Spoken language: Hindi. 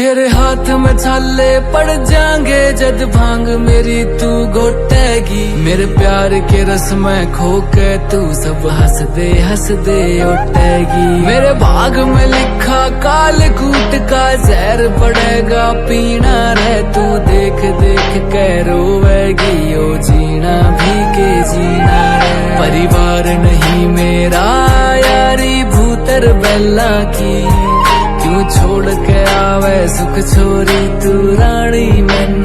तेरे हाथ में छाले पड़ जाएंगे जद भांग मेरी तू घोटेगी। मेरे प्यार के रस में खो के तू सब हंस दे उठेगी। मेरे भाग में लिखा काल कूट का जहर पड़ेगा पीना रे तू देख देख के रोवेगी। ओ जीना भी के जीना रे परिवार नहीं मेरा यारी भूतर बेला की। क्यों छोड़ के आवे सुख छोरी तू रानी मैनू